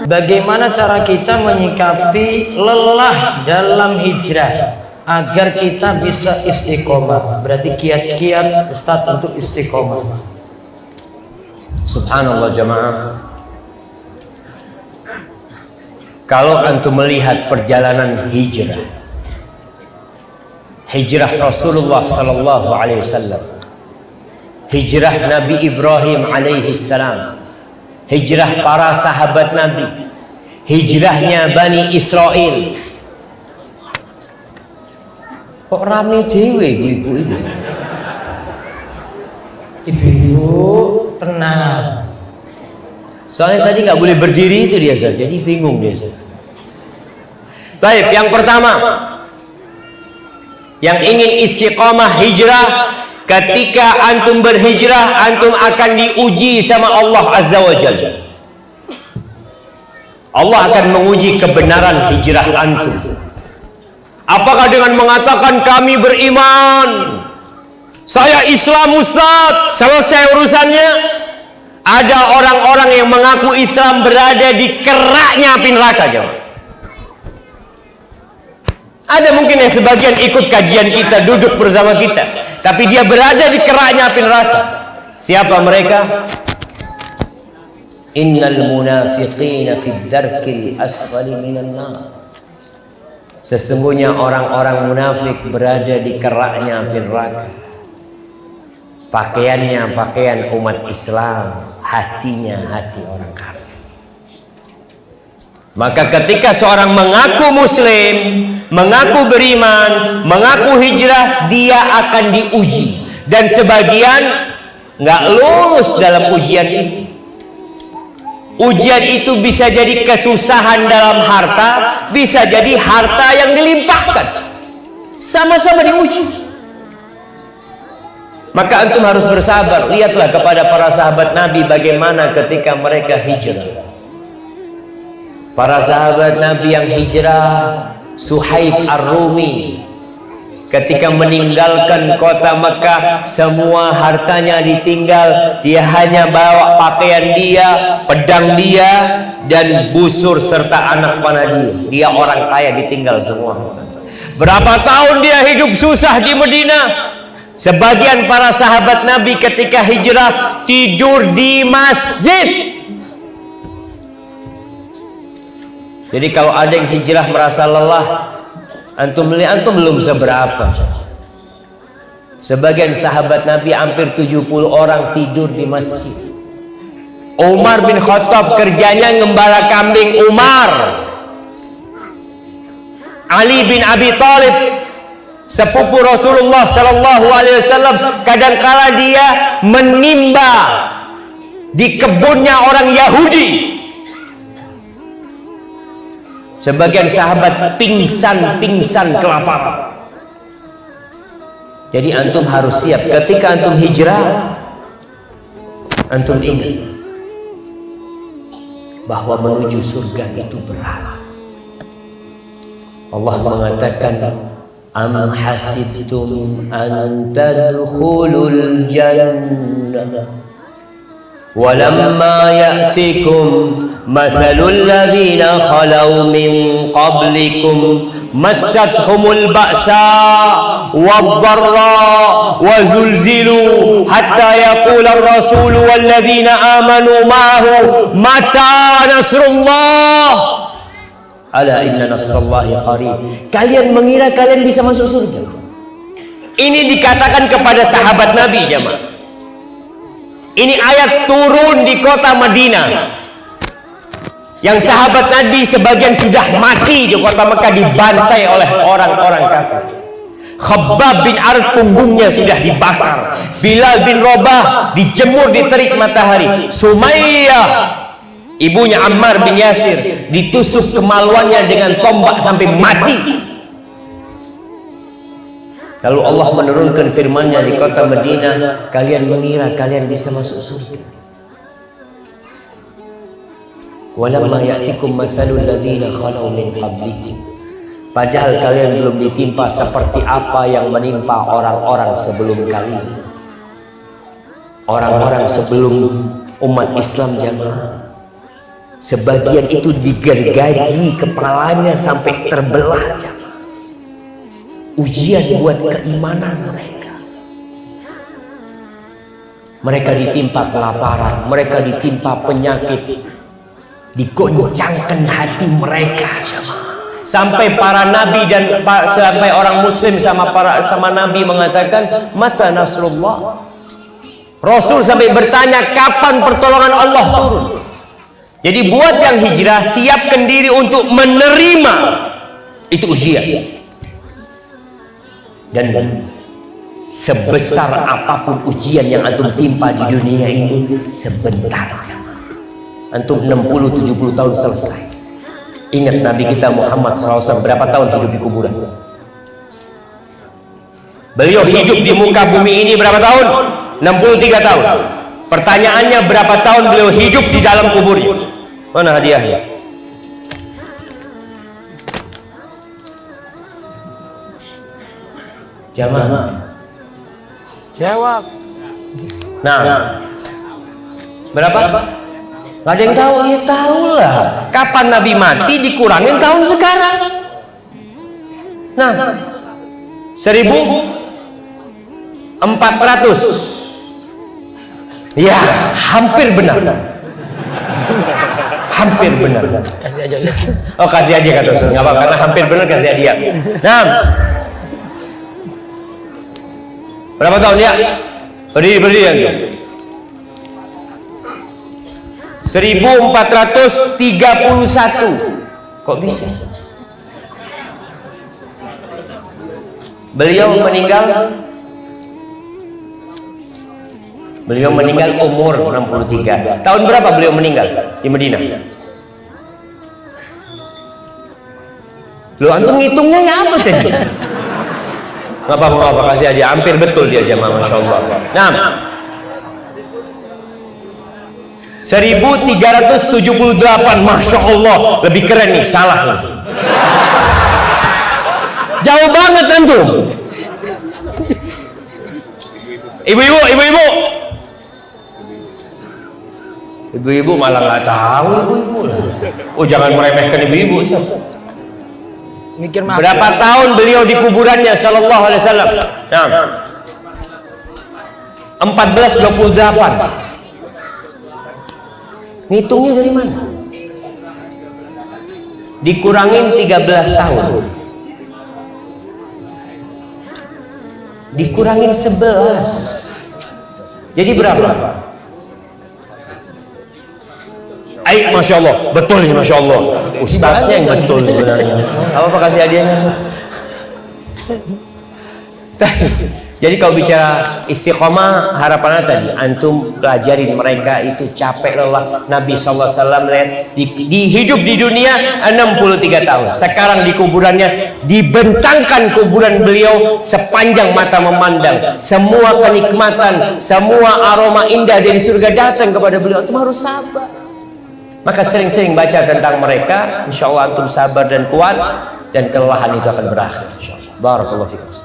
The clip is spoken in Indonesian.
Bagaimana cara kita menyikapi lelah dalam hijrah agar kita bisa istiqomah? Berarti kiat-kiat Ustaz untuk istiqomah. Subhanallah jamaah. Kalau antum melihat perjalanan hijrah Rasulullah sallallahu alaihi wasallam, hijrah Nabi Ibrahim alaihi salam, hijrah para sahabat Nabi, hijrahnya Bani Israel. Kok rame dewe ibu-ibu ini? Ibu-ibu tenang. Soalnya tadi nggak boleh berdiri itu dia, jadi bingung dia. Baik, yang pertama, yang ingin istiqamah hijrah, ketika antum berhijrah, antum akan diuji sama Allah Azza wa Jalla. Allah akan menguji kebenaran hijrah antum. Apakah dengan mengatakan kami beriman, saya Islam Ustaz, selesai urusannya? Ada orang-orang yang mengaku Islam berada di keraknya api neraka, jemaah. Ada mungkin yang sebagian ikut kajian kita, duduk bersama kita, tapi dia berada di keraknya api neraka. Siapa mereka? Innal munafiqina fid darkil asfali minan nar. Sesungguhnya orang-orang munafik berada di keraknya api neraka. Pakaiannya pakaian umat Islam, hatinya hati orang kafir. Maka ketika seorang mengaku muslim, mengaku beriman, mengaku hijrah, dia akan diuji. Dan sebagian nggak lulus dalam ujian itu. Ujian itu bisa jadi kesusahan dalam harta, bisa jadi harta yang dilimpahkan. Sama-sama diuji. Maka antum harus bersabar. Lihatlah kepada para sahabat Nabi bagaimana ketika mereka hijrah. Para sahabat Nabi yang hijrah, Suhaib Ar-Rumi, ketika meninggalkan kota Mekah, semua hartanya ditinggal. Dia hanya bawa pakaian dia, pedang dia, dan busur serta anak panah dia. Dia orang kaya, ditinggal semua. Berapa tahun dia hidup susah di Madinah. Sebagian para sahabat Nabi ketika hijrah tidur di masjid. Jadi kalau ada yang hijrah merasa lelah, antum belum seberapa. Sebagian sahabat Nabi hampir 70 orang tidur di masjid. Umar bin Khattab kerjanya ngembala kambing Umar. Ali bin Abi Thalib, sepupu Rasulullah sallallahu alaihi wasallam, kadangkala dia menimba di kebunnya orang Yahudi. Sebagian sahabat pingsan kelaparan. Jadi antum harus siap ketika antum hijrah. Antum ingat bahwa menuju surga itu berat. Allah mengatakan, am hasibtum an tadkhulul jannah walamma ya'tikum mathalul ladzina khalau min qablikum massathumul ba'sa wadh-dharra wa zulzilu hatta yaqula ar-rasul wal ladzina amanu ma'ahu mata nasrullah ala inna nasrallahi qarib. Kalian mengira kalian bisa masuk surga? Ini dikatakan kepada sahabat Nabi, jemaah. Ini ayat turun di kota Madinah. Yang sahabat Nabi sebagian sudah mati di kota Mekah, dibantai oleh orang-orang kafir. Khabbab bin Arad punggungnya sudah dibakar. Bilal bin Rabah dijemur di terik matahari. Sumayyah, ibunya Ammar bin Yasir, ditusuk kemaluannya dengan tombak sampai mati. Lalu Allah menurunkan firman-Nya di kota Madinah, kalian mengira kalian bisa masuk surga. Walamma ya'tikum mathalul ladzina khalau min qablikum Padahal kalian belum ditimpa seperti apa yang menimpa orang-orang sebelum kalian. Orang-orang sebelum umat Islam jamaah, sebagian itu digergaji kepalanya sampai terbelah jamaah. Ujian buat keimanan mereka. Mereka ditimpa kelaparan, mereka ditimpa penyakit, digoncangkan hati mereka jamaah. Sampai para nabi dan sampai orang muslim sama nabi mengatakan, mata nasrullah. Rasul sampai bertanya, kapan pertolongan Allah turun? Jadi buat yang hijrah, siapkan diri untuk menerima itu ujian. Dan sebesar apapun ujian yang antum timpa di dunia ini, sebentar. Antum 60-70 tahun selesai. Ingat Nabi kita Muhammad SAW berapa tahun hidup di kuburan? Beliau hidup di muka bumi ini berapa tahun? 63 tahun. Pertanyaannya, berapa tahun beliau hidup di dalam kuburnya? Mana hadiahnya? Jamaah Jawab. Nah, berapa? Gak ada yang tahu. Ya tahu lah. Kapan Nabi mati dikurangin tahun sekarang. Nah, 1400. Ya, hampir benar. Hampir benar. Kasih aja. Oh, kasih aja kata Ustaz. Enggak apa, karena hampir benar kasih hadiah. Nah, berapa tahun ya? Berdiri ya. 1431. Kok bisa? Beliau meninggal umur 63. Tahun berapa beliau meninggal di Madinah? Lu antum ngitungnya ya apa tadi? Nggak apa-apa, kasih aja. Hampir betul dia jamaah, masya Allah. Nah, 1378, masya Allah, lebih keren nih, salah nih. Jauh banget antum. Ibu-ibu malah nggak tahu ibu-ibu. Oh, jangan meremehkan ibu-ibu. Mikir mas. Berapa tahun beliau di kuburannya sallallahu alaihi wasallam? Nah, 1428. Ngitungnya dari mana? Dikurangin 13 tahun. Dikurangin 11. Jadi berapa? Masya Allah, betul ini, Masya Allah. Ustaznya yang betul sebenarnya. Apa kasih hadiahnya? Jadi kalau bicara istiqomah, harapannya tadi antum pelajarin mereka itu capek lelah. Nabi SAW di hidup di dunia 63 tahun. Sekarang di kuburannya dibentangkan kuburan beliau sepanjang mata memandang. Semua kenikmatan, semua aroma indah dari surga datang kepada beliau. Antum harus sabar. Maka sering-sering baca tentang mereka. Insya Allah antum sabar dan kuat, dan kelelahan itu akan berakhir. Insya Allah. Barakallahu fikum.